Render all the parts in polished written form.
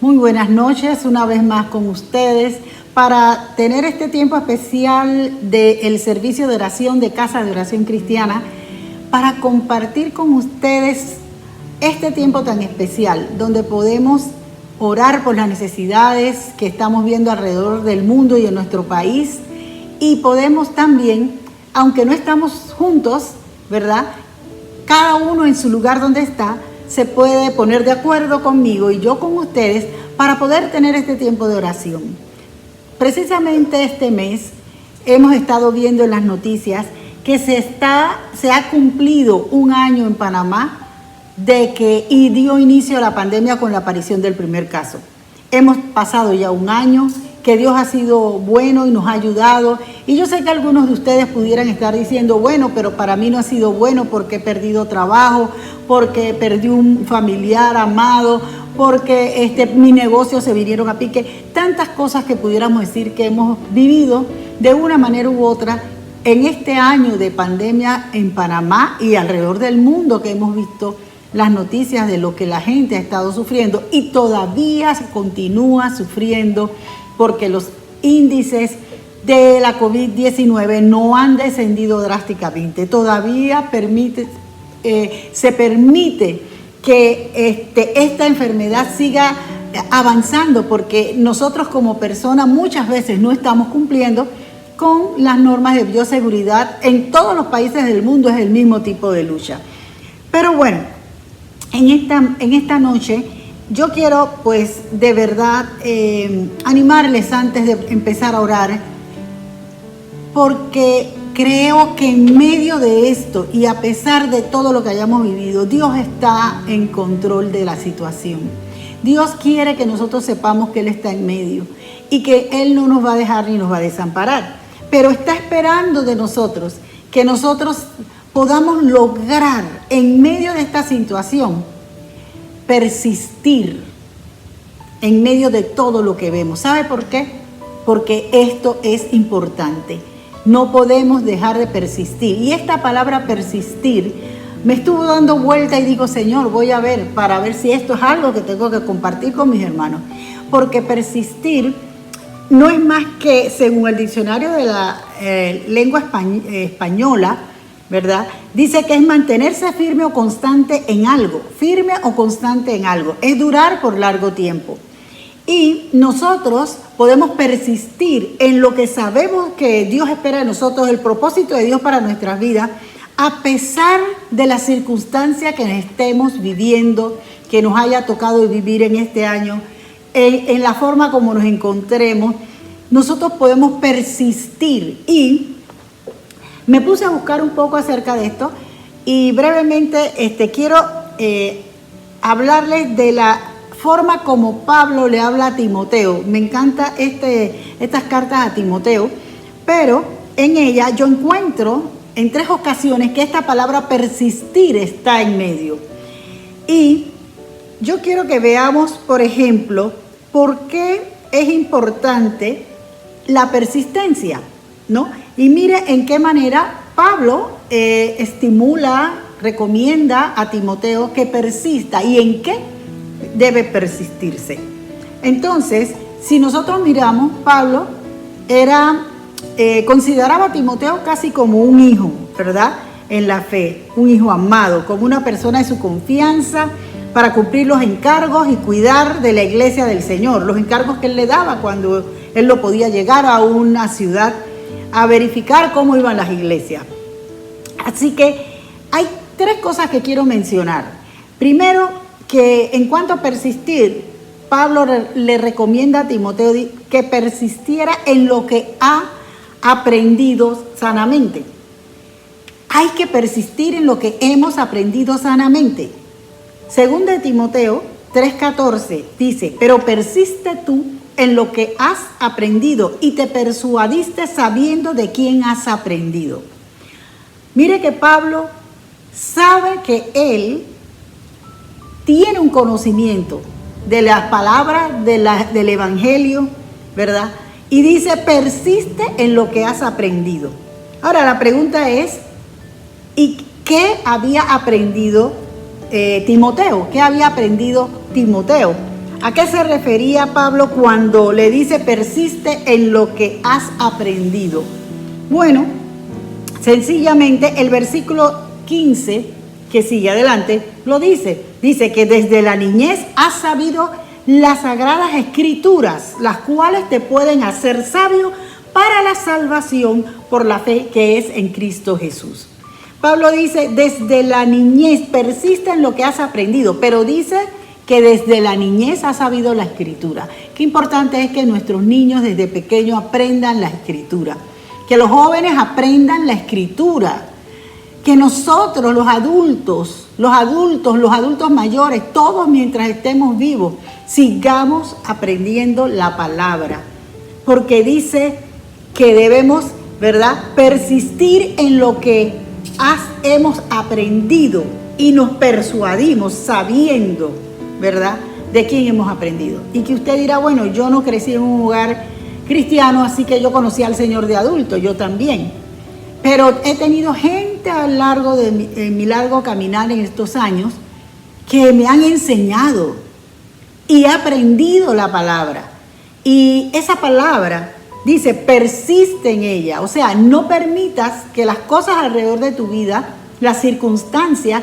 Muy buenas noches, una vez más con ustedes para tener este tiempo especial del servicio de oración de Casa de Oración Cristiana, para compartir con ustedes este tiempo tan especial donde podemos orar por las necesidades que estamos viendo alrededor del mundo y en nuestro país, y podemos también, aunque no estamos juntos, ¿verdad?, cada uno en su lugar donde está, se puede poner de acuerdo conmigo y yo con ustedes para poder tener este tiempo de oración. Precisamente este mes hemos estado viendo en las noticias que se ha cumplido un año en Panamá y dio inicio a la pandemia con la aparición del primer caso. Hemos pasado ya un año, que Dios ha sido bueno y nos ha ayudado. Y yo sé que algunos de ustedes pudieran estar diciendo, bueno, pero para mí no ha sido bueno porque he perdido trabajo, porque perdí un familiar amado, porque mi negocio se vinieron a pique. Tantas cosas que pudiéramos decir que hemos vivido de una manera u otra en este año de pandemia en Panamá y alrededor del mundo, que hemos visto las noticias de lo que la gente ha estado sufriendo y todavía se continúa sufriendo, porque los índices de la COVID-19 no han descendido drásticamente. Todavía se permite que esta enfermedad siga avanzando, porque nosotros como personas muchas veces no estamos cumpliendo con las normas de bioseguridad. En todos los países del mundo es el mismo tipo de lucha. Pero bueno, en esta noche yo quiero, pues, de verdad animarles antes de empezar a orar, porque creo que en medio de esto y a pesar de todo lo que hayamos vivido, Dios está en control de la situación. Dios quiere que nosotros sepamos que Él está en medio y que Él no nos va a dejar ni nos va a desamparar, pero está esperando de nosotros que nosotros podamos lograr en medio de esta situación persistir en medio de todo lo que vemos. ¿Sabe por qué? Porque esto es importante. No podemos dejar de persistir. Y esta palabra persistir me estuvo dando vuelta y digo, Señor, voy a ver para ver si esto es algo que tengo que compartir con mis hermanos. Porque persistir no es más que, según el diccionario de la lengua española, ¿verdad?, dice que es mantenerse firme o constante en algo. Firme o constante en algo. Es durar por largo tiempo. Y nosotros podemos persistir en lo que sabemos que Dios espera de nosotros, el propósito de Dios para nuestras vidas, a pesar de las circunstancias que estemos viviendo, que nos haya tocado vivir en este año, en la forma como nos encontremos. Nosotros podemos persistir. Y me puse a buscar un poco acerca de esto y brevemente quiero hablarles de la forma como Pablo le habla a Timoteo. Me encanta estas cartas a Timoteo, pero en ella yo encuentro en 3 ocasiones que esta palabra persistir está en medio. Y yo quiero que veamos, por ejemplo, por qué es importante la persistencia, ¿no? Y mire en qué manera Pablo estimula, recomienda a Timoteo que persista y en qué debe persistirse. Entonces, si nosotros miramos, Pablo consideraba a Timoteo casi como un hijo, ¿verdad?, en la fe, un hijo amado, como una persona de su confianza para cumplir los encargos y cuidar de la iglesia del Señor, los encargos que él le daba cuando él lo podía llegar a una ciudad a verificar cómo iban las iglesias. Así que hay 3 cosas que quiero mencionar. Primero, que en cuanto a persistir, Pablo le recomienda a Timoteo que persistiera en lo que ha aprendido sanamente. Hay que persistir en lo que hemos aprendido sanamente. Según de Timoteo 3:14 dice, pero persiste tú en lo que has aprendido y te persuadiste sabiendo de quién has aprendido. Mire que Pablo sabe que él tiene un conocimiento de las palabras del Evangelio, ¿verdad? Y dice, persiste en lo que has aprendido. Ahora la pregunta es, ¿y qué había aprendido Timoteo? ¿Qué había aprendido Timoteo? ¿A qué se refería Pablo cuando le dice persiste en lo que has aprendido? Bueno, sencillamente el versículo 15 que sigue adelante lo dice. Dice que desde la niñez has sabido las sagradas escrituras, las cuales te pueden hacer sabio para la salvación por la fe que es en Cristo Jesús. Pablo dice, desde la niñez persiste en lo que has aprendido, pero dice que desde la niñez has sabido la escritura. Qué importante es que nuestros niños desde pequeños aprendan la escritura, que los jóvenes aprendan la escritura, que nosotros los adultos mayores, todos mientras estemos vivos, sigamos aprendiendo la palabra, porque dice que debemos, ¿verdad?, persistir en lo que hemos aprendido y nos persuadimos sabiendo, ¿verdad?, de quién hemos aprendido. Y que usted dirá, bueno, yo no crecí en un hogar cristiano, así que yo conocí al Señor de adulto, yo también. Pero he tenido gente a lo largo de mi largo caminar en estos años que me han enseñado y he aprendido la palabra. Y esa palabra dice, persiste en ella. O sea, no permitas que las cosas alrededor de tu vida, las circunstancias,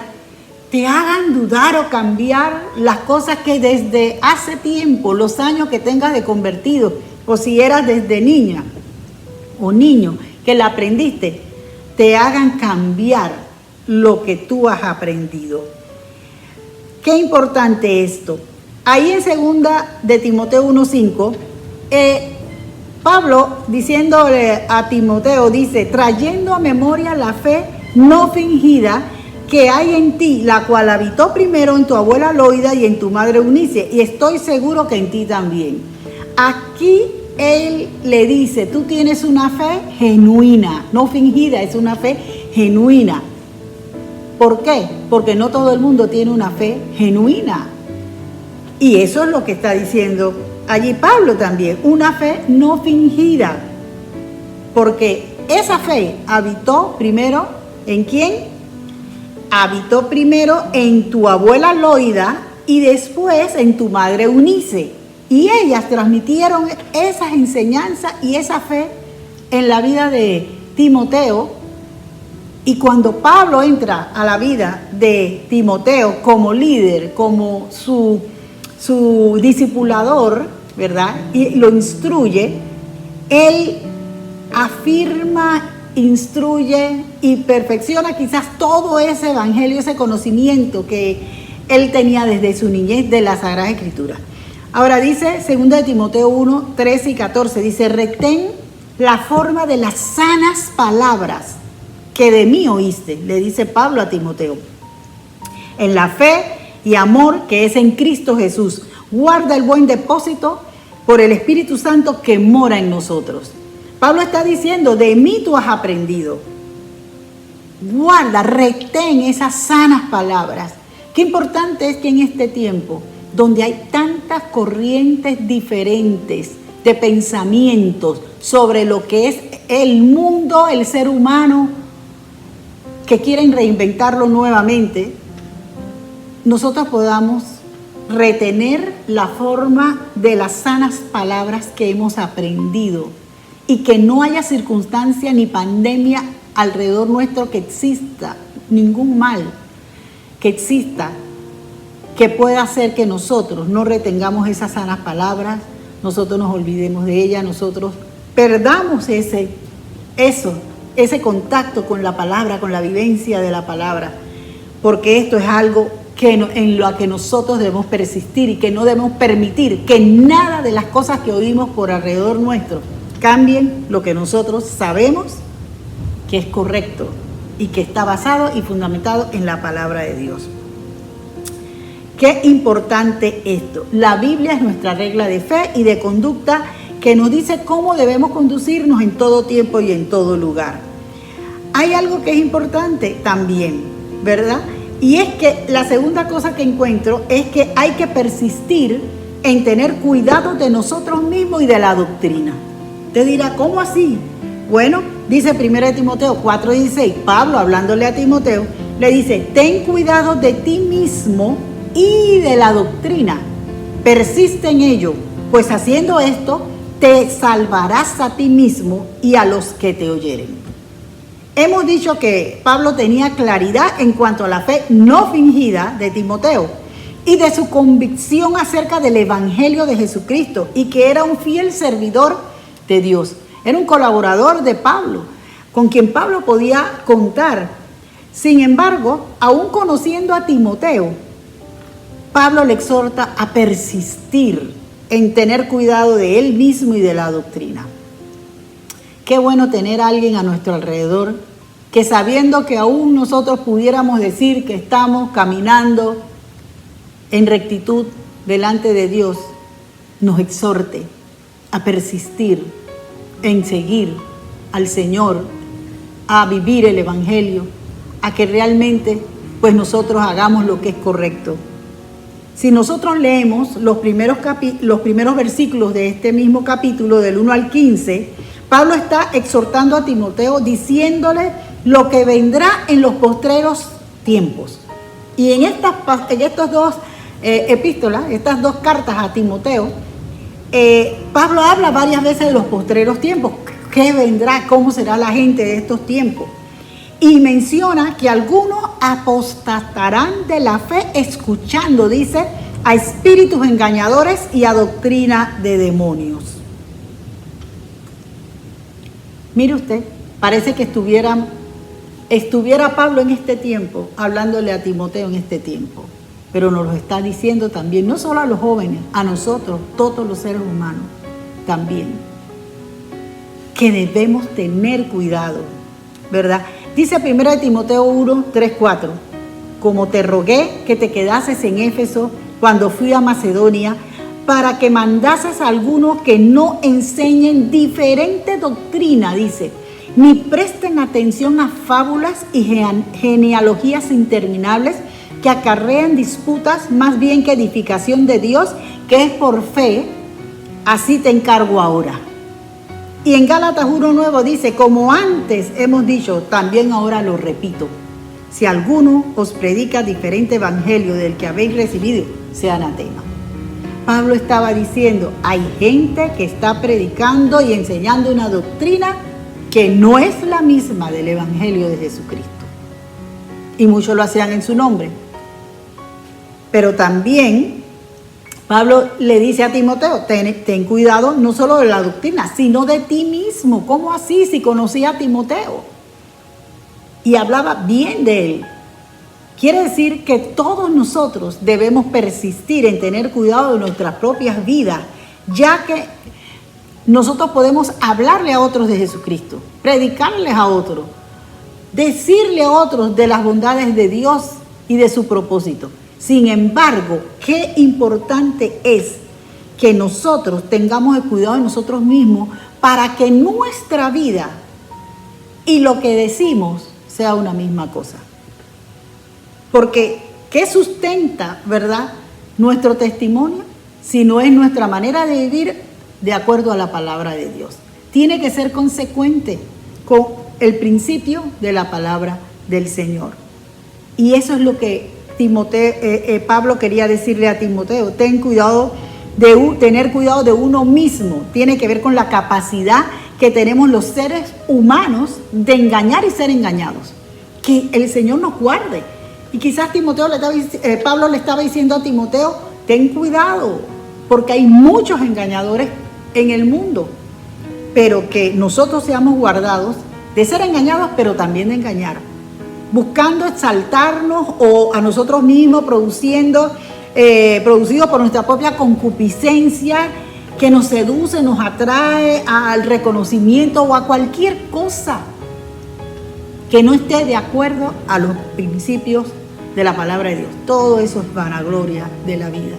te hagan dudar o cambiar las cosas que desde hace tiempo, los años que tengas de convertido, o si eras desde niña o niño que la aprendiste, te hagan cambiar lo que tú has aprendido. Qué importante esto. Ahí en 2 de Timoteo 1:5, Pablo diciéndole a Timoteo, dice, trayendo a memoria la fe no fingida que hay en ti, la cual habitó primero en tu abuela Loida y en tu madre Eunice, y estoy seguro que en ti también. Aquí él le dice, tú tienes una fe genuina, no fingida, es una fe genuina. ¿Por qué? Porque no todo el mundo tiene una fe genuina. Y eso es lo que está diciendo allí Pablo también, una fe no fingida. Porque esa fe habitó primero, ¿en quién? Habitó primero en tu abuela Loida y después en tu madre Eunice. Y ellas transmitieron esas enseñanzas y esa fe en la vida de Timoteo. Y cuando Pablo entra a la vida de Timoteo como líder, como su discipulador, ¿verdad?, y lo instruye, él afirma, instruye y perfecciona quizás todo ese evangelio, ese conocimiento que él tenía desde su niñez de la Sagrada Escritura. Ahora dice 2 de Timoteo 1, 13 y 14, dice, retén la forma de las sanas palabras que de mí oíste, le dice Pablo a Timoteo, en la fe y amor que es en Cristo Jesús. Guarda el buen depósito por el Espíritu Santo que mora en nosotros. Pablo está diciendo, de mí tú has aprendido. Guarda, retén esas sanas palabras. Qué importante es que en este tiempo, donde hay tantas corrientes diferentes de pensamientos sobre lo que es el mundo, el ser humano, que quieren reinventarlo nuevamente, nosotros podamos retener la forma de las sanas palabras que hemos aprendido y que no haya circunstancia ni pandemia alrededor nuestro que exista, ningún mal que exista que pueda hacer que nosotros no retengamos esas sanas palabras, nosotros nos olvidemos de ellas, nosotros perdamos ese contacto con la palabra, con la vivencia de la palabra, porque esto es algo en lo que nosotros debemos persistir y que no debemos permitir que nada de las cosas que oímos por alrededor nuestro cambien lo que nosotros sabemos que es correcto y que está basado y fundamentado en la palabra de Dios. Qué importante esto. La Biblia es nuestra regla de fe y de conducta que nos dice cómo debemos conducirnos en todo tiempo y en todo lugar. Hay algo que es importante también, ¿verdad? Y es que la segunda cosa que encuentro es que hay que persistir en tener cuidado de nosotros mismos y de la doctrina. Usted dirá, ¿cómo así? Bueno, dice 1 Timoteo 4:16, Pablo hablándole a Timoteo, le dice, ten cuidado de ti mismo y de la doctrina. persiste en ello, pues haciendo esto te salvarás a ti mismo y a los que te oyeren. Hemos dicho que Pablo tenía claridad en cuanto a la fe no fingida de Timoteo y de su convicción acerca del Evangelio de Jesucristo, y que era un fiel servidor de Dios. Era un colaborador de Pablo, con quien Pablo podía contar. Sin embargo, aún conociendo a Timoteo, Pablo le exhorta a persistir en tener cuidado de él mismo y de la doctrina. Qué bueno tener a alguien a nuestro alrededor que, sabiendo que aún nosotros pudiéramos decir que estamos caminando en rectitud delante de Dios, nos exhorte a persistir en seguir al Señor, a vivir el Evangelio, a que realmente pues nosotros hagamos lo que es correcto. Si nosotros leemos los primeros versículos de este mismo capítulo, del 1 al 15, Pablo está exhortando a Timoteo diciéndole lo que vendrá en los postreros tiempos. Y en estos dos epístolas, estas dos cartas a Timoteo, Pablo habla varias veces de los postreros tiempos. ¿Qué vendrá? ¿Cómo será la gente de estos tiempos? Y menciona que algunos apostatarán de la fe escuchando, dice, a espíritus engañadores y a doctrina de demonios. Mire usted, parece que estuviera Pablo en este tiempo, hablándole a Timoteo en este tiempo, pero nos lo está diciendo también, no solo a los jóvenes, a nosotros, todos los seres humanos, también, que debemos tener cuidado, ¿verdad? Dice 1 Timoteo 1, 3, 4, como te rogué que te quedases en Éfeso cuando fui a Macedonia, para que mandases a algunos que no enseñen diferente doctrina, dice, ni presten atención a fábulas y genealogías interminables que acarrean disputas más bien que edificación de Dios, que es por fe, así te encargo ahora. Y en Gálatas 1:9 dice, como antes hemos dicho, también ahora lo repito, si alguno os predica diferente evangelio del que habéis recibido, sea anatema. Pablo estaba diciendo, hay gente que está predicando y enseñando una doctrina que no es la misma del evangelio de Jesucristo. Y muchos lo hacían en su nombre. Pero también Pablo le dice a Timoteo, ten cuidado no solo de la doctrina, sino de ti mismo. ¿Cómo así? Si conocía a Timoteo y hablaba bien de él. Quiere decir que todos nosotros debemos persistir en tener cuidado de nuestras propias vidas, ya que nosotros podemos hablarle a otros de Jesucristo, predicarles a otros, decirle a otros de las bondades de Dios y de su propósito. Sin embargo, qué importante es que nosotros tengamos el cuidado de nosotros mismos para que nuestra vida y lo que decimos sea una misma cosa. Porque, ¿qué sustenta, verdad, nuestro testimonio? Si no es nuestra manera de vivir de acuerdo a la palabra de Dios. Tiene que ser consecuente con el principio de la palabra del Señor. Y eso es lo que Pablo quería decirle a Timoteo. Tener cuidado de uno mismo. Tiene que ver con la capacidad que tenemos los seres humanos de engañar y ser engañados. Que el Señor nos guarde. Y quizás Pablo le estaba diciendo a Timoteo, ten cuidado, porque hay muchos engañadores en el mundo, pero que nosotros seamos guardados de ser engañados, pero también de engañar, buscando exaltarnos o a nosotros mismos, producidos por nuestra propia concupiscencia, que nos seduce, nos atrae al reconocimiento o a cualquier cosa que no esté de acuerdo a los principios de la palabra de Dios. Todo eso es vanagloria de la vida.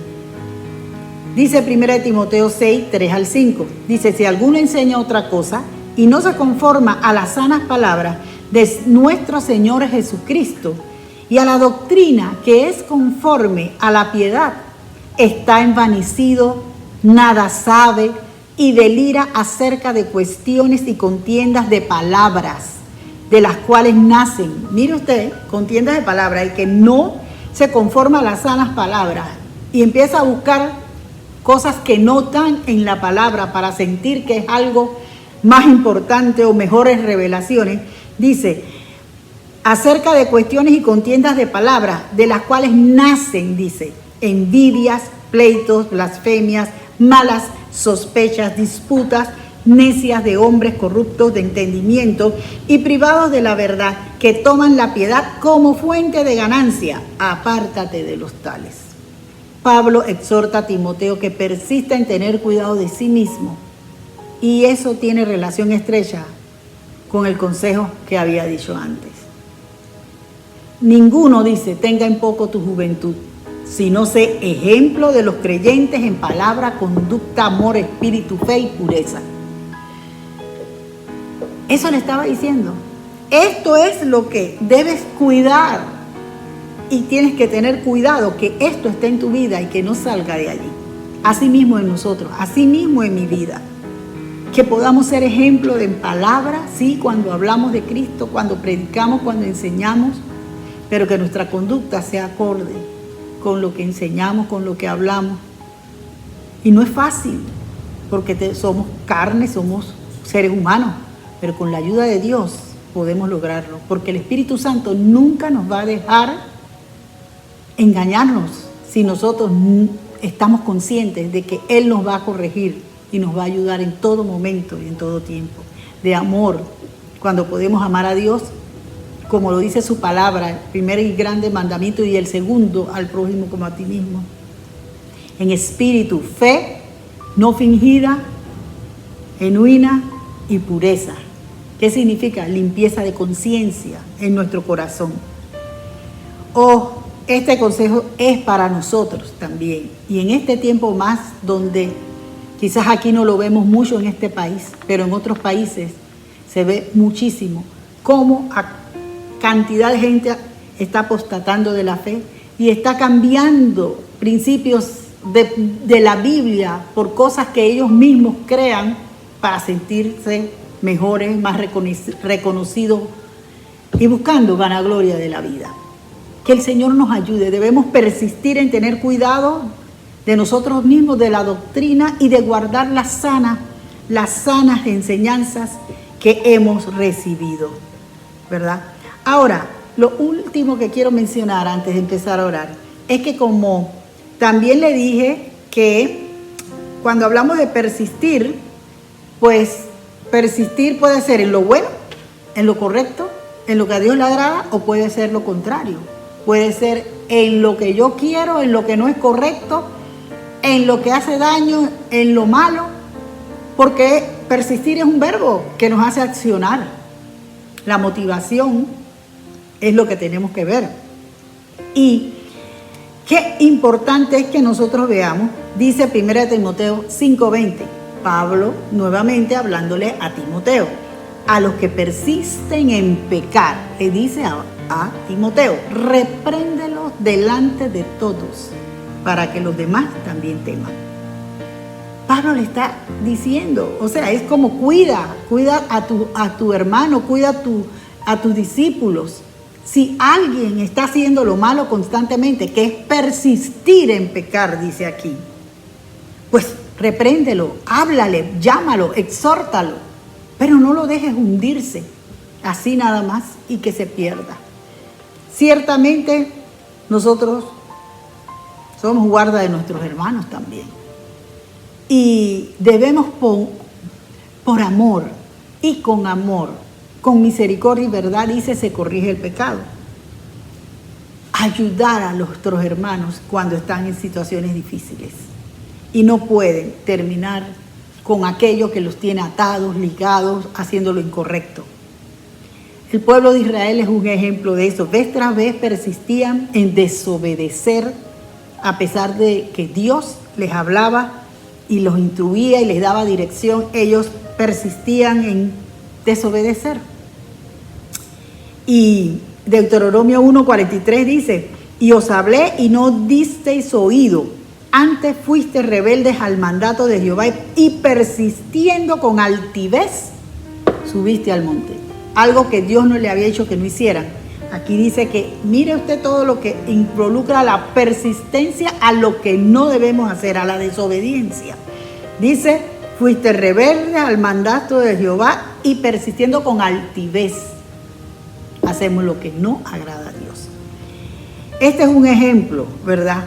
Dice 1 Timoteo 6, 3 al 5. Dice, si alguno enseña otra cosa y no se conforma a las sanas palabras de nuestro Señor Jesucristo y a la doctrina que es conforme a la piedad, está envanecido, nada sabe y delira acerca de cuestiones y contiendas de palabras, de las cuales nacen, mire usted, contiendas de palabras, el que no se conforma a las sanas palabras y empieza a buscar cosas que notan en la palabra para sentir que es algo más importante o mejores revelaciones, dice, acerca de cuestiones y contiendas de palabras, de las cuales nacen, dice, envidias, pleitos, blasfemias, malas sospechas, disputas, necias de hombres corruptos de entendimiento y privados de la verdad, que toman la piedad como fuente de ganancia. Apártate de los tales. Pablo exhorta a Timoteo que persista en tener cuidado de sí mismo, y eso tiene relación estrecha con el consejo que había dicho antes. Ninguno, dice, tenga en poco tu juventud, sino sé ejemplo de los creyentes en palabra, conducta, amor, espíritu, fe y pureza. Eso le estaba diciendo. Esto es lo que debes cuidar, y tienes que tener cuidado que esto esté en tu vida y que no salga de allí. Así mismo en nosotros, así mismo en mi vida. Que podamos ser ejemplo en palabra, sí, cuando hablamos de Cristo, cuando predicamos, cuando enseñamos, pero que nuestra conducta sea acorde con lo que enseñamos, con lo que hablamos. Y no es fácil, porque somos carne, somos seres humanos, pero con la ayuda de Dios podemos lograrlo, porque el Espíritu Santo nunca nos va a dejar engañarnos si nosotros estamos conscientes de que Él nos va a corregir y nos va a ayudar en todo momento y en todo tiempo. De amor, cuando podemos amar a Dios, como lo dice su palabra, el primer y grande mandamiento, y el segundo, al prójimo como a ti mismo. En espíritu, fe no fingida, genuina y pureza. ¿Qué significa? Limpieza de conciencia en nuestro corazón. Este consejo es para nosotros también. Y en este tiempo más, donde quizás aquí no lo vemos mucho en este país, pero en otros países se ve muchísimo, cómo cantidad de gente está apostatando de la fe y está cambiando principios de la Biblia por cosas que ellos mismos crean para sentirse mejores, más reconocidos y buscando vanagloria de la vida. Que el Señor nos ayude. Debemos persistir en tener cuidado de nosotros mismos, de la doctrina, y de guardar las sanas enseñanzas que hemos recibido, ¿verdad? Ahora, lo último que quiero mencionar antes de empezar a orar es que, como también le dije, que cuando hablamos de persistir, pues persistir puede ser en lo bueno, en lo correcto, en lo que a Dios le agrada, o puede ser lo contrario. Puede ser en lo que yo quiero, en lo que no es correcto, en lo que hace daño, en lo malo, porque persistir es un verbo que nos hace accionar. La motivación es lo que tenemos que ver. Y qué importante es que nosotros veamos, dice 1 Timoteo 5:20, Pablo nuevamente hablándole a Timoteo, a los que persisten en pecar, le dice a Timoteo, repréndelos delante de todos, para que los demás también teman. Pablo le está diciendo, o sea, es como cuida a tu hermano, cuida a tus discípulos. Si alguien está haciendo lo malo constantemente, que es persistir en pecar, dice aquí, pues repréndelo, háblale, llámalo, exhórtalo, pero no lo dejes hundirse así nada más y que se pierda. Ciertamente nosotros somos guarda de nuestros hermanos también, y debemos por amor y con amor, con misericordia y verdad, dice, se corrige el pecado. Ayudar a nuestros hermanos cuando están en situaciones difíciles y no pueden terminar con aquello que los tiene atados, ligados, haciendo lo incorrecto. El pueblo de Israel es un ejemplo de eso. Vez tras vez persistían en desobedecer, a pesar de que Dios les hablaba y los instruía y les daba dirección. Ellos persistían en desobedecer. Y Deuteronomio 1:43 dice, y os hablé y no disteis oído, antes fuisteis rebeldes al mandato de Jehová, y persistiendo con altivez subiste al monte. Algo que Dios no le había dicho que no hicieran, Aquí dice que mire usted todo lo que involucra la persistencia a lo que no debemos hacer, a la desobediencia. Dice, fuiste rebelde al mandato de Jehová y persistiendo con altivez hacemos lo que no agrada a Dios. Este es un ejemplo, ¿verdad?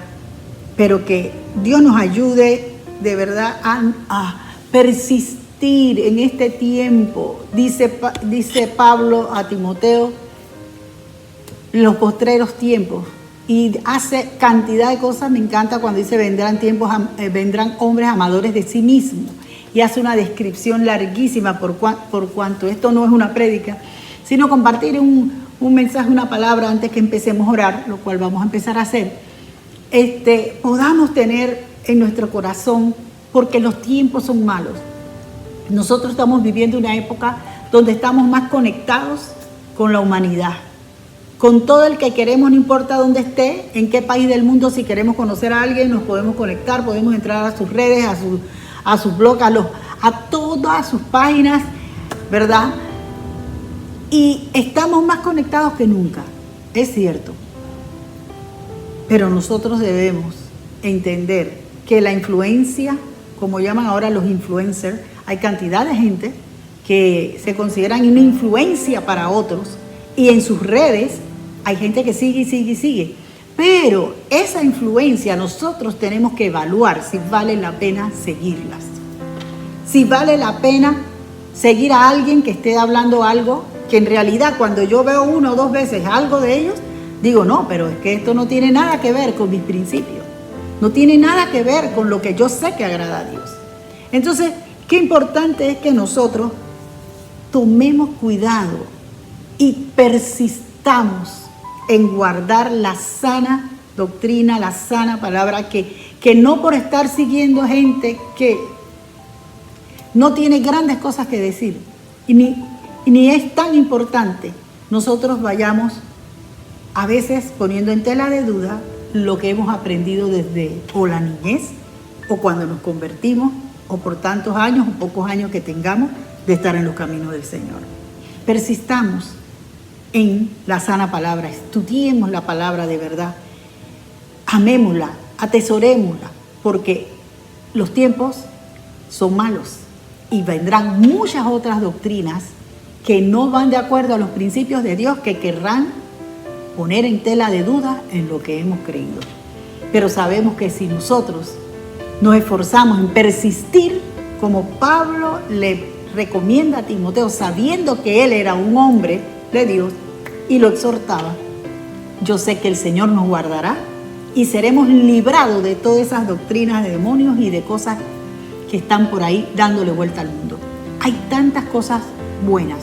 Pero que Dios nos ayude de verdad a persistir en este tiempo. Dice Pablo a Timoteo, los postreros tiempos, y hace cantidad de cosas. Me encanta cuando dice vendrán hombres amadores de sí mismos, y hace una descripción larguísima por cuanto esto no es una prédica, sino compartir un mensaje, una palabra antes que empecemos a orar, lo cual vamos a empezar a hacer. Podamos tener en nuestro corazón, porque los tiempos son malos. Nosotros estamos viviendo una época donde estamos más conectados con la humanidad, con todo el que queremos, no importa dónde esté, en qué país del mundo. Si queremos conocer a alguien, nos podemos conectar, podemos entrar a sus redes, a sus blogs, a todas sus páginas, ¿verdad? Y estamos más conectados que nunca, es cierto. Pero nosotros debemos entender que la influencia, como llaman ahora los influencers, hay cantidad de gente que se consideran una influencia para otros, y en sus redes hay gente que sigue y sigue y sigue. Pero esa influencia nosotros tenemos que evaluar si vale la pena seguirlas. Si vale la pena seguir a alguien que esté hablando algo que en realidad cuando yo veo 1 o 2 veces algo de ellos, digo, no, pero es que esto no tiene nada que ver con mis principios. No tiene nada que ver con lo que yo sé que agrada a Dios. Entonces, qué importante es que nosotros tomemos cuidado y persistamos en guardar la sana doctrina, la sana palabra, que no por estar siguiendo gente que no tiene grandes cosas que decir y ni es tan importante, nosotros vayamos a veces poniendo en tela de duda lo que hemos aprendido desde o la niñez o cuando nos convertimos o por tantos años o pocos años que tengamos de estar en los caminos del Señor. Persistamos en la sana palabra, estudiemos la palabra de verdad, amémosla, atesorémosla, porque los tiempos son malos y vendrán muchas otras doctrinas que no van de acuerdo a los principios de Dios, que querrán poner en tela de duda en lo que hemos creído. Pero sabemos que si nosotros nos esforzamos en persistir, como Pablo le recomienda a Timoteo, sabiendo que él era un hombre de Dios y lo exhortaba, yo sé que el Señor nos guardará y seremos librados de todas esas doctrinas de demonios y de cosas que están por ahí dándole vuelta al mundo. Hay tantas cosas buenas,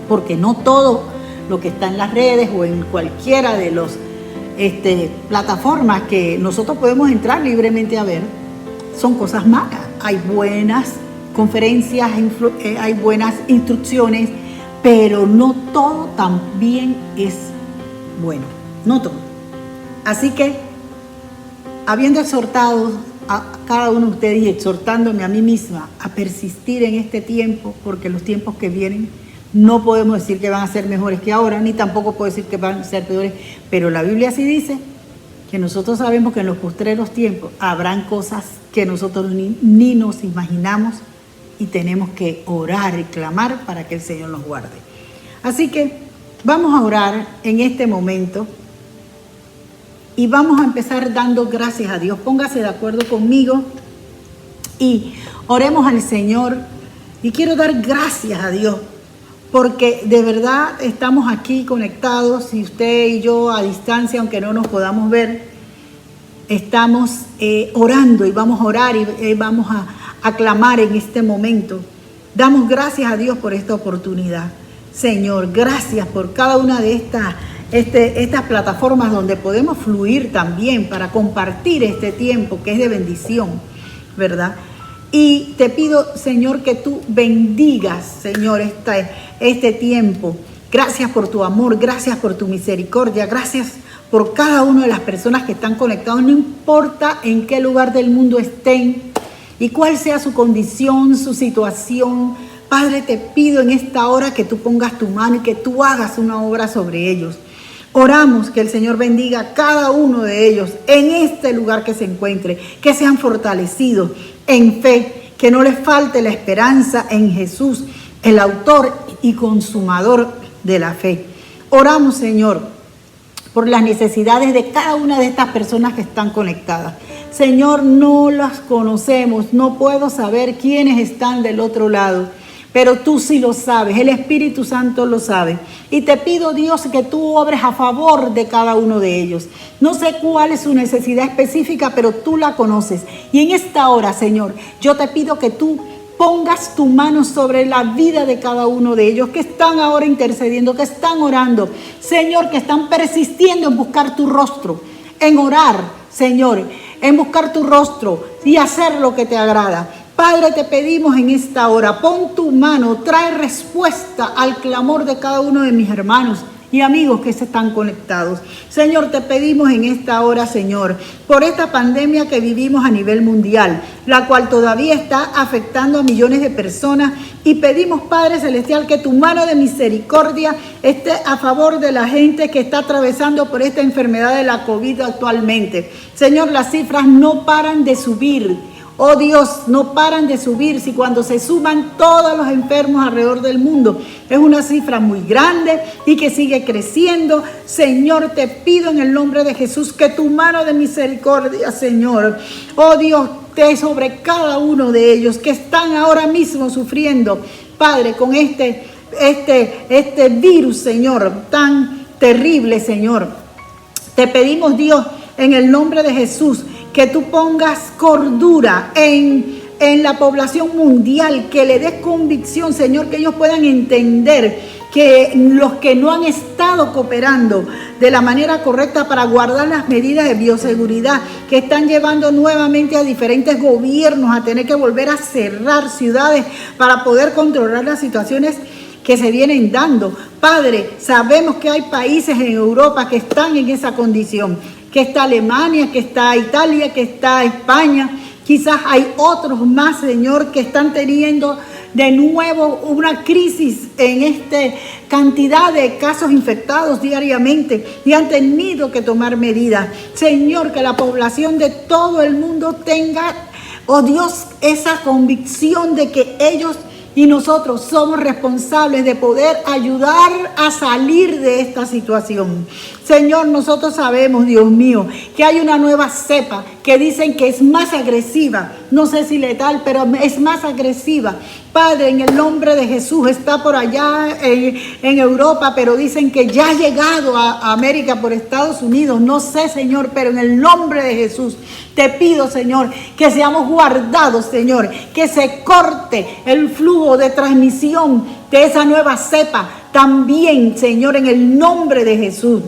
porque no todo lo que está en las redes o en cualquiera de los plataformas que nosotros podemos entrar libremente a ver son cosas malas. Hay buenas conferencias, hay buenas instrucciones, pero no todo también es bueno, no todo. Así que, habiendo exhortado a cada uno de ustedes y exhortándome a mí misma a persistir en este tiempo, porque los tiempos que vienen no podemos decir que van a ser mejores que ahora, ni tampoco puedo decir que van a ser peores, pero la Biblia sí dice que nosotros sabemos que en los postreros tiempos habrán cosas que nosotros ni nos imaginamos, y tenemos que orar y clamar para que el Señor nos guarde. Así que vamos a orar en este momento y vamos a empezar dando gracias a Dios. Póngase de acuerdo conmigo y oremos al Señor. Y quiero dar gracias a Dios porque de verdad estamos aquí conectados, y usted y yo a distancia, aunque no nos podamos ver, estamos orando, y vamos a orar y vamos a clamar en este momento. Damos gracias a Dios por esta oportunidad. Señor, gracias por cada una de estas plataformas donde podemos fluir también para compartir este tiempo que es de bendición, ¿verdad? Y te pido, Señor, que tú bendigas, Señor, este tiempo. Gracias por tu amor, gracias por tu misericordia, gracias por cada una de las personas que están conectadas, no importa en qué lugar del mundo estén y cuál sea su condición, su situación, Padre, te pido en esta hora que tú pongas tu mano y que tú hagas una obra sobre ellos. Oramos que el Señor bendiga a cada uno de ellos en este lugar que se encuentre, que sean fortalecidos en fe, que no les falte la esperanza en Jesús, el autor y consumador de la fe. Oramos, Señor, por las necesidades de cada una de estas personas que están conectadas. Señor, no las conocemos, no puedo saber quiénes están del otro lado, pero tú sí lo sabes, el Espíritu Santo lo sabe. Y te pido, Dios, que tú obres a favor de cada uno de ellos. No sé cuál es su necesidad específica, pero tú la conoces. Y en esta hora, Señor, yo te pido que tú pongas tu mano sobre la vida de cada uno de ellos, que están ahora intercediendo, que están orando. Señor, que están persistiendo en buscar tu rostro, en orar, Señor, en buscar tu rostro y hacer lo que te agrada. Padre, te pedimos en esta hora, pon tu mano, trae respuesta al clamor de cada uno de mis hermanos y amigos que se están conectados. Señor, te pedimos en esta hora, Señor, por esta pandemia que vivimos a nivel mundial, la cual todavía está afectando a millones de personas, y pedimos, Padre Celestial, que tu mano de misericordia esté a favor de la gente que está atravesando por esta enfermedad de la COVID actualmente. Señor, las cifras no paran de subir. Oh Dios, no paran de subir. Si cuando se suman todos los enfermos alrededor del mundo, es una cifra muy grande y que sigue creciendo. Señor, te pido en el nombre de Jesús que tu mano de misericordia, Señor, oh Dios, esté sobre cada uno de ellos que están ahora mismo sufriendo, Padre, con este virus, Señor, tan terrible, Señor. Te pedimos, Dios, en el nombre de Jesús, que tú pongas cordura en la población mundial, que le des convicción, Señor, que ellos puedan entender que los que no han estado cooperando de la manera correcta para guardar las medidas de bioseguridad, que están llevando nuevamente a diferentes gobiernos a tener que volver a cerrar ciudades para poder controlar las situaciones que se vienen dando. Padre, sabemos que hay países en Europa que están en esa condición, que está Alemania, que está Italia, que está España. Quizás hay otros más, Señor, que están teniendo de nuevo una crisis en esta cantidad de casos infectados diariamente y han tenido que tomar medidas. Señor, que la población de todo el mundo tenga, oh Dios, esa convicción de que ellos y nosotros somos responsables de poder ayudar a salir de esta situación. Señor, nosotros sabemos, Dios mío, que hay una nueva cepa que dicen que es más agresiva. No sé si letal, pero es más agresiva. Padre, en el nombre de Jesús, está por allá en Europa, pero dicen que ya ha llegado a América por Estados Unidos. No sé, Señor, pero en el nombre de Jesús te pido, Señor, que seamos guardados, Señor, que se corte el flujo de transmisión de esa nueva cepa también, Señor, en el nombre de Jesús.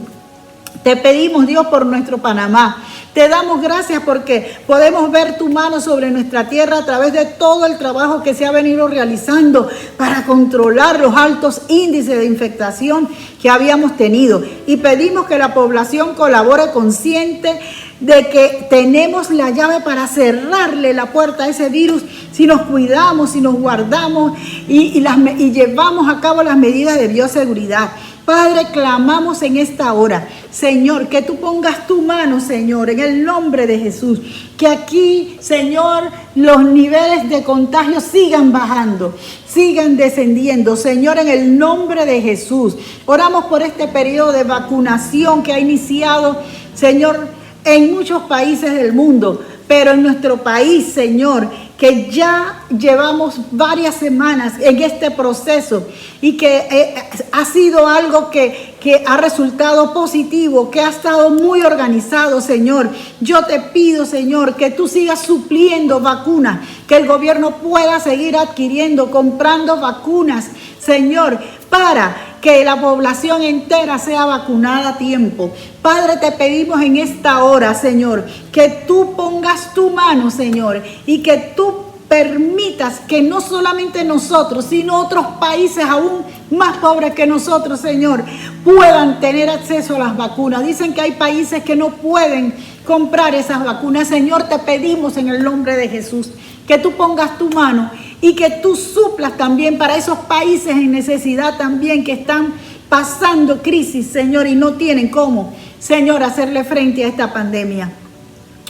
Te pedimos, Dios, por nuestro Panamá. Te damos gracias porque podemos ver tu mano sobre nuestra tierra a través de todo el trabajo que se ha venido realizando para controlar los altos índices de infectación que habíamos tenido. Y pedimos que la población colabore consciente de que tenemos la llave para cerrarle la puerta a ese virus si nos cuidamos, si nos guardamos y llevamos a cabo las medidas de bioseguridad. Padre, clamamos en esta hora, Señor, que tú pongas tu mano, Señor, en el nombre de Jesús. Que aquí, Señor, los niveles de contagio sigan bajando, sigan descendiendo, Señor, en el nombre de Jesús. Oramos por este periodo de vacunación que ha iniciado, Señor, en muchos países del mundo, pero en nuestro país, Señor, que ya llevamos varias semanas en este proceso y que ha sido algo que ha resultado positivo, que ha estado muy organizado, Señor. Yo te pido, Señor, que tú sigas supliendo vacunas, que el gobierno pueda seguir adquiriendo, comprando vacunas, Señor, para que la población entera sea vacunada a tiempo. Padre, te pedimos en esta hora, Señor, que tú pongas tu mano, Señor, y que tú permitas que no solamente nosotros, sino otros países aún más pobres que nosotros, Señor, puedan tener acceso a las vacunas. Dicen que hay países que no pueden comprar esas vacunas. Señor, te pedimos en el nombre de Jesús que tú pongas tu mano y que tú suplas también para esos países en necesidad también que están pasando crisis, Señor, y no tienen cómo, Señor, hacerle frente a esta pandemia.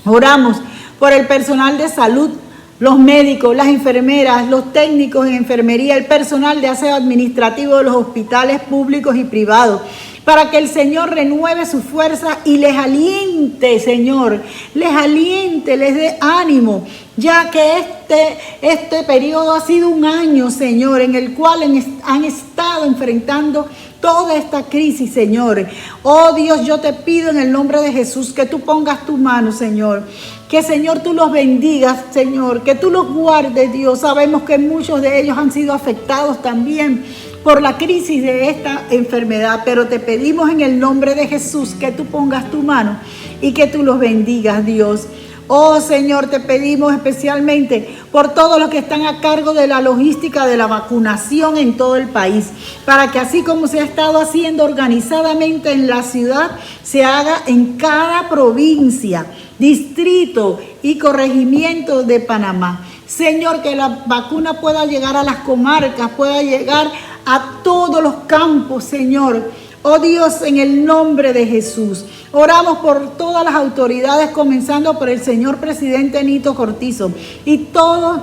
Oramos por el personal de salud, los médicos, las enfermeras, los técnicos en enfermería, el personal de aseo administrativo de los hospitales públicos y privados, para que el Señor renueve su fuerza y les aliente, Señor, les aliente, les dé ánimo, ya que este periodo ha sido un año, Señor, en el cual han estado enfrentando toda esta crisis, Señor. Oh Dios, yo te pido en el nombre de Jesús que tú pongas tu mano, Señor. Que, Señor, tú los bendigas, Señor. Que tú los guardes, Dios. Sabemos que muchos de ellos han sido afectados también por la crisis de esta enfermedad. Pero te pedimos en el nombre de Jesús que tú pongas tu mano y que tú los bendigas, Dios. Oh Señor, te pedimos especialmente por todos los que están a cargo de la logística de la vacunación en todo el país, para que así como se ha estado haciendo organizadamente en la ciudad, se haga en cada provincia, distrito y corregimiento de Panamá. Señor, que la vacuna pueda llegar a las comarcas, pueda llegar a todos los campos, Señor. Oh Dios, en el nombre de Jesús, oramos por todas las autoridades, comenzando por el señor presidente Nito Cortizo y todo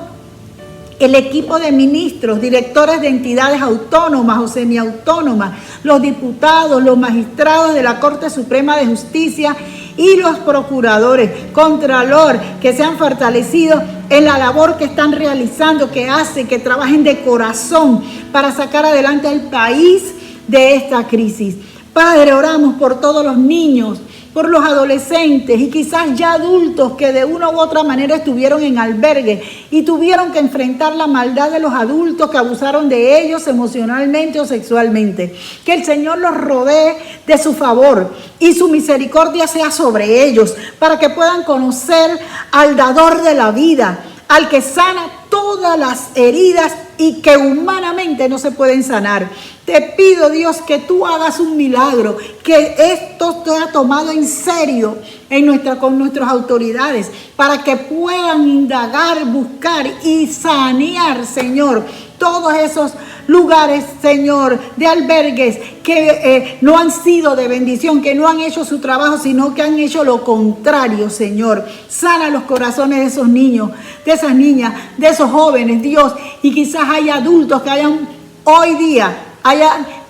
el equipo de ministros, directores de entidades autónomas o semiautónomas, los diputados, los magistrados de la Corte Suprema de Justicia y los procuradores, contralor, que se han fortalecido en la labor que están realizando, que hacen, que trabajen de corazón para sacar adelante al país de esta crisis. Padre, oramos por todos los niños, por los adolescentes y quizás ya adultos que de una u otra manera estuvieron en albergue y tuvieron que enfrentar la maldad de los adultos que abusaron de ellos emocionalmente o sexualmente. Que el Señor los rodee de su favor y su misericordia sea sobre ellos, para que puedan conocer al dador de la vida, al que sana todas las heridas y que humanamente no se pueden sanar. Te pido, Dios, que tú hagas un milagro, que esto sea tomado en serio con nuestras autoridades, para que puedan indagar, buscar y sanear, Señor, todos esos lugares, Señor, de albergues que no han sido de bendición, que no han hecho su trabajo, sino que han hecho lo contrario, Señor. Sana los corazones de esos niños, de esas niñas, de esos jóvenes, Dios, y quizás hay adultos que hayan hoy día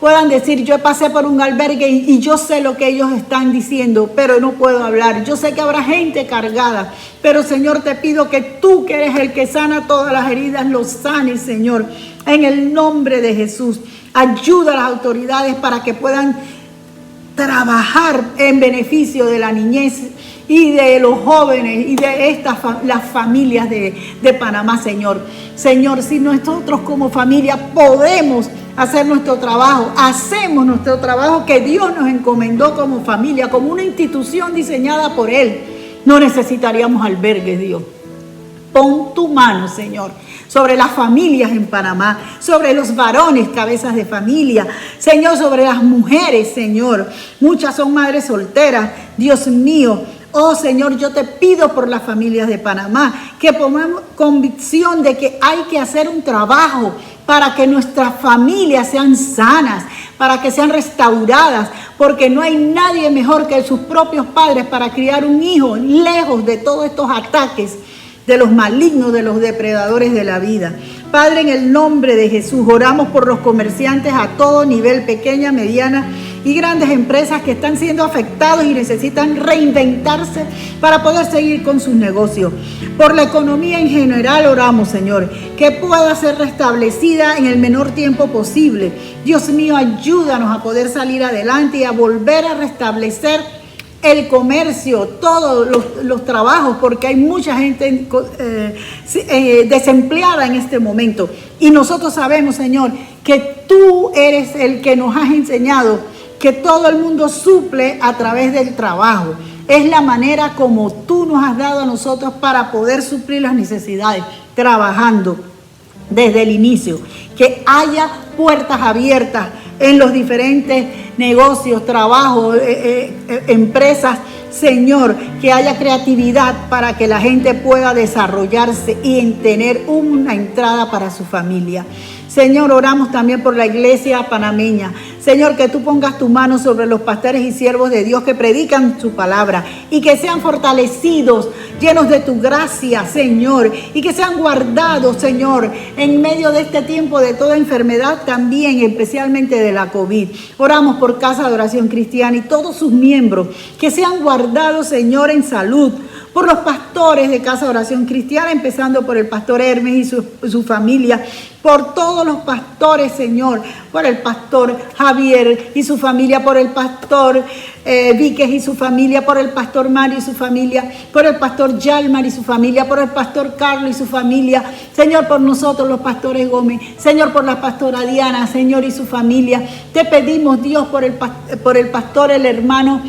puedan decir: yo pasé por un albergue y yo sé lo que ellos están diciendo, pero no puedo hablar. Yo sé que habrá gente cargada, pero Señor, te pido que tú, que eres el que sana todas las heridas, los sanes, Señor, en el nombre de Jesús. Ayuda a las autoridades para que puedan trabajar en beneficio de la niñez y de los jóvenes y de las familias de Panamá, Señor. Señor, si nosotros como familia podemos hacer nuestro trabajo, hacemos nuestro trabajo que Dios nos encomendó como familia, como una institución diseñada por Él, no necesitaríamos albergues, Dios. Pon tu mano, Señor, sobre las familias en Panamá, sobre los varones, cabezas de familia, Señor, sobre las mujeres, Señor. Muchas son madres solteras, Dios mío. Oh Señor, yo te pido por las familias de Panamá que pongamos convicción de que hay que hacer un trabajo para que nuestras familias sean sanas, para que sean restauradas, porque no hay nadie mejor que sus propios padres para criar un hijo lejos de todos estos ataques de los malignos, de los depredadores de la vida. Padre, en el nombre de Jesús, oramos por los comerciantes a todo nivel, pequeña, mediana y grandes empresas que están siendo afectados y necesitan reinventarse para poder seguir con sus negocios. Por la economía en general oramos, Señor, que pueda ser restablecida en el menor tiempo posible. Dios mío, ayúdanos a poder salir adelante y a volver a restablecer el comercio, todos los trabajos, porque hay mucha gente desempleada en este momento. Y nosotros sabemos, Señor, que tú eres el que nos has enseñado que todo el mundo suple a través del trabajo. Es la manera como tú nos has dado a nosotros para poder suplir las necesidades, trabajando desde el inicio. Que haya puertas abiertas en los diferentes negocios, trabajos, empresas Señor, que haya creatividad para que la gente pueda desarrollarse y tener una entrada para su familia. Señor, oramos también por la iglesia panameña. Señor, que tú pongas tu mano sobre los pastores y siervos de Dios que predican su palabra y que sean fortalecidos, llenos de tu gracia, Señor, y que sean guardados, Señor, en medio de este tiempo de toda enfermedad también, especialmente de la COVID. Oramos por Casa de Oración Cristiana y todos sus miembros, que sean guardados, Señor, en salud. Por los pastores de Casa de Oración Cristiana, empezando por el pastor Hermes y su familia, por todos los pastores, Señor, por el pastor Javier y su familia, por el pastor Víquez y su familia, por el pastor Mario y su familia, por el pastor Yalmar y su familia, por el pastor Carlos y su familia, Señor, por nosotros los pastores Gómez, Señor, por la pastora Diana, Señor, y su familia. Te pedimos, Dios, por el pastor, el hermano,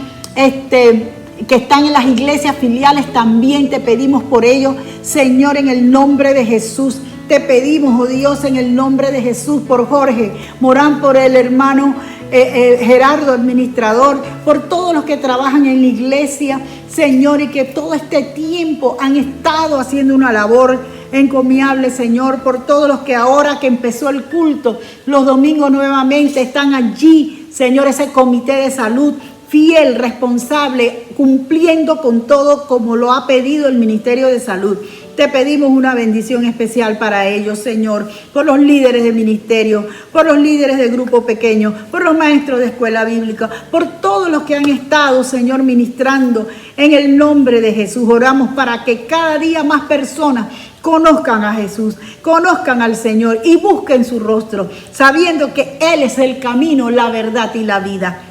que están en las iglesias filiales, también te pedimos por ellos, Señor, en el nombre de Jesús. Te pedimos, oh Dios, en el nombre de Jesús, por Jorge Morán, por el hermano Gerardo, administrador, por todos los que trabajan en la iglesia, Señor, y que todo este tiempo han estado haciendo una labor encomiable, Señor, por todos los que ahora que empezó el culto, los domingos nuevamente están allí, Señor, ese comité de salud, fiel, responsable, cumpliendo con todo como lo ha pedido el Ministerio de Salud. Te pedimos una bendición especial para ellos, Señor, por los líderes de ministerio, por los líderes de grupo pequeño, por los maestros de escuela bíblica, por todos los que han estado, Señor, ministrando en el nombre de Jesús. Oramos para que cada día más personas conozcan a Jesús, conozcan al Señor y busquen su rostro, sabiendo que Él es el camino, la verdad y la vida.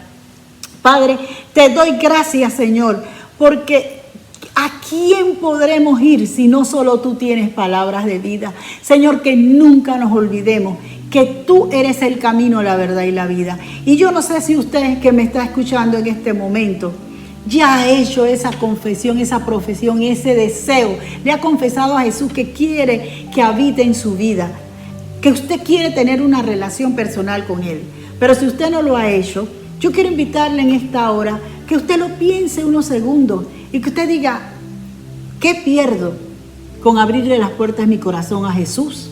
Padre, te doy gracias, Señor, porque ¿a quién podremos ir si no solo tú tienes palabras de vida? Señor, que nunca nos olvidemos que tú eres el camino, la verdad y la vida. Y yo no sé si usted que me está escuchando en este momento ya ha hecho esa confesión, esa profesión, ese deseo. Le ha confesado a Jesús que quiere que habite en su vida, que usted quiere tener una relación personal con Él. Pero si usted no lo ha hecho, yo quiero invitarle en esta hora que usted lo piense unos segundos y que usted diga, ¿qué pierdo con abrirle las puertas de mi corazón a Jesús?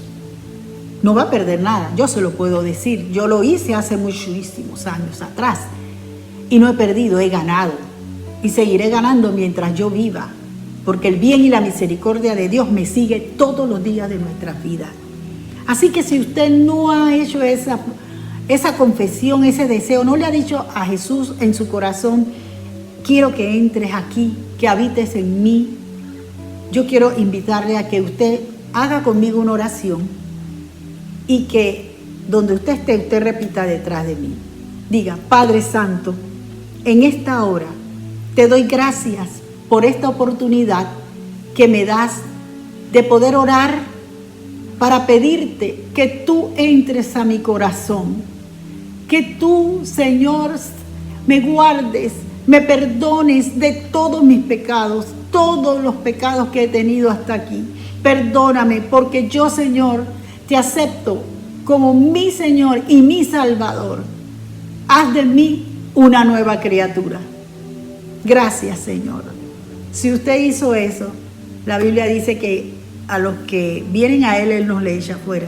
No va a perder nada, yo se lo puedo decir. Yo lo hice hace muchísimos años atrás y no he perdido, he ganado. Y seguiré ganando mientras yo viva, porque el bien y la misericordia de Dios me sigue todos los días de nuestra vida. Así que si usted no ha hecho esa confesión, ese deseo, no le ha dicho a Jesús en su corazón, quiero que entres aquí, que habites en mí, yo quiero invitarle a que usted haga conmigo una oración y que donde usted esté, usted repita detrás de mí. Diga, Padre Santo, en esta hora te doy gracias por esta oportunidad que me das de poder orar para pedirte que tú entres a mi corazón, que tú, Señor, me guardes, me perdones de todos mis pecados, todos los pecados que he tenido hasta aquí. Perdóname porque yo, Señor, te acepto como mi Señor y mi Salvador. Haz de mí una nueva criatura. Gracias, Señor. Si usted hizo eso, la Biblia dice que a los que vienen a Él, Él nos le echa fuera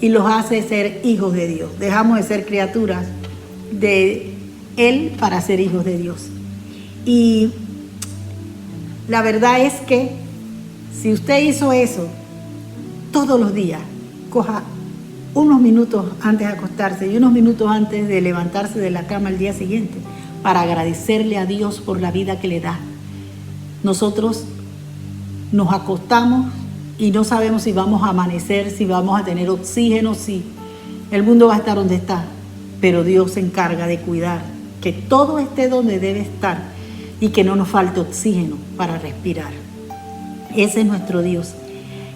y los hace ser hijos de Dios. Dejamos de ser criaturas de Él para ser hijos de Dios. Y la verdad es que si usted hizo eso, todos los días, coja unos minutos antes de acostarse y unos minutos antes de levantarse de la cama el día siguiente para agradecerle a Dios por la vida que le da. Nosotros nos acostamos y no sabemos si vamos a amanecer, si vamos a tener oxígeno, si el mundo va a estar donde está, pero Dios se encarga de cuidar que todo esté donde debe estar y que no nos falte oxígeno para respirar. Ese es nuestro Dios.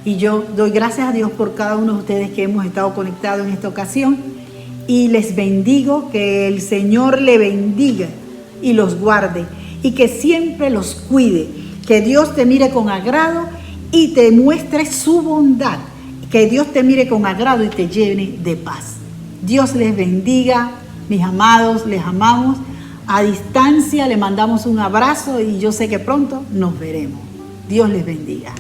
Y yo doy gracias a Dios por cada uno de ustedes que hemos estado conectados en esta ocasión y les bendigo, que el Señor le bendiga y los guarde y que siempre los cuide, que Dios te mire con agrado y te muestre su bondad, que Dios te mire con agrado y te llene de paz. Dios les bendiga, mis amados, les amamos. A distancia le mandamos un abrazo y yo sé que pronto nos veremos. Dios les bendiga.